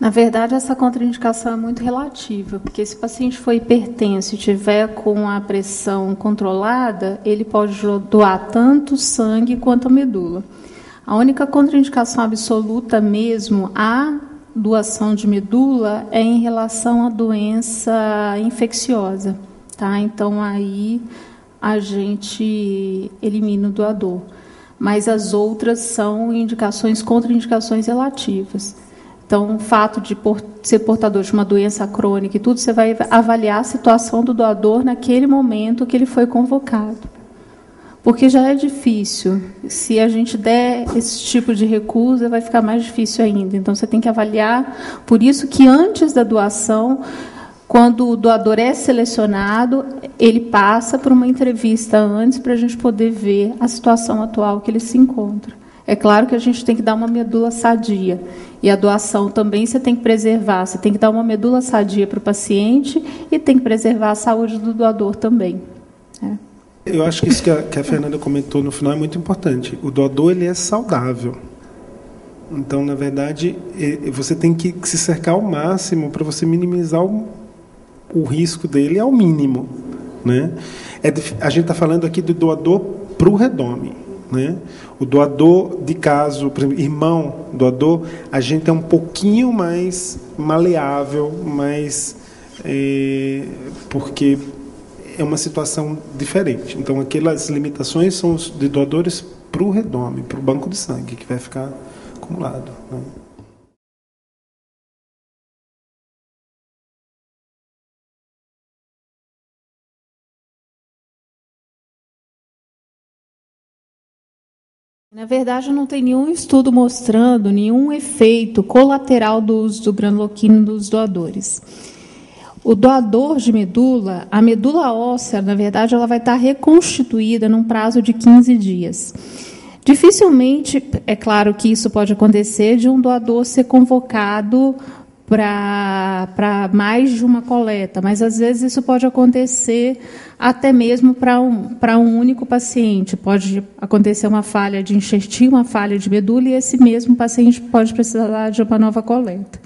Na verdade, essa contraindicação é muito relativa, porque se o paciente for hipertenso e tiver com a pressão controlada, ele pode doar tanto sangue quanto a medula. A única contraindicação absoluta mesmo à doação de medula é em relação à doença infecciosa, tá? Então, aí a gente elimina o doador. Mas as outras são contraindicações relativas. Então, o fato de ser portador de uma doença crônica e tudo, você vai avaliar a situação do doador naquele momento que ele foi convocado. Porque já é difícil. Se a gente der esse tipo de recusa, vai ficar mais difícil ainda. Então, você tem que avaliar. Por isso que, antes da doação, quando o doador é selecionado, ele passa por uma entrevista antes para a gente poder ver a situação atual que ele se encontra. É claro que a gente tem que dar uma medula sadia. E a doação também você tem que preservar. Você tem que dar uma medula sadia para o paciente e tem que preservar a saúde do doador também. Eu acho que isso que a Fernanda comentou no final é muito importante. O doador, ele é saudável. Então, na verdade, você tem que se cercar ao máximo para você minimizar o risco dele ao mínimo, né? A gente está falando aqui do doador para o redome, né? O doador de caso, por exemplo, irmão doador, a gente é um pouquinho mais maleável, porque é uma situação diferente. Então, aquelas limitações são os de doadores para o redome, para o banco de sangue, que vai ficar acumulado, né? Na verdade, não tem nenhum estudo mostrando nenhum efeito colateral do uso do granloquine nos doadores. O doador de medula, a medula óssea, na verdade, ela vai estar reconstituída num prazo de 15 dias. Dificilmente, é claro que isso pode acontecer, de um doador ser convocado para mais de uma coleta, mas às vezes isso pode acontecer até mesmo para um único paciente. Pode acontecer uma falha de enxertia, uma falha de medula, e esse mesmo paciente pode precisar de uma nova coleta.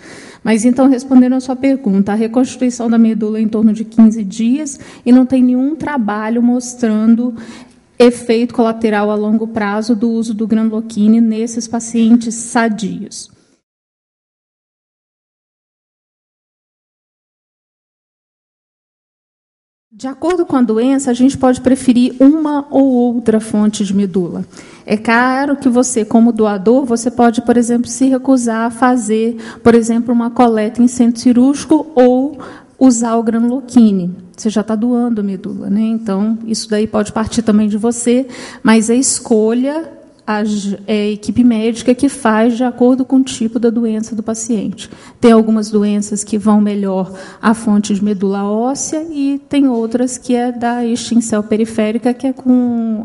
Mas, então, respondendo a sua pergunta, a reconstituição da medula é em torno de 15 dias e não tem nenhum trabalho mostrando efeito colateral a longo prazo do uso do granloquine nesses pacientes sadios. De acordo com a doença, a gente pode preferir uma ou outra fonte de medula. É claro que você, como doador, você pode, por exemplo, se recusar a fazer, por exemplo, uma coleta em centro cirúrgico ou usar o granloquine. Você já está doando a medula, né? Então, isso daí pode partir também de você, mas a escolha é a equipe médica que faz de acordo com o tipo da doença do paciente. Tem algumas doenças que vão melhor à fonte de medula óssea e tem outras que é da extinção periférica, que é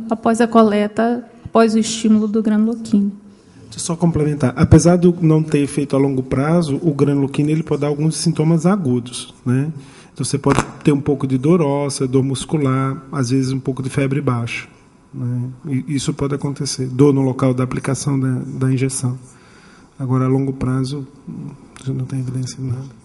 após a coleta, após o estímulo do granloquine. Deixa eu só complementar. Apesar de não ter efeito a longo prazo, o granloquine ele pode dar alguns sintomas agudos, né? Então, você pode ter um pouco de dor óssea, dor muscular, às vezes um pouco de febre baixa, né? Isso pode acontecer. Dor no local da aplicação da injeção. Agora, a longo prazo, não tem evidência de nada.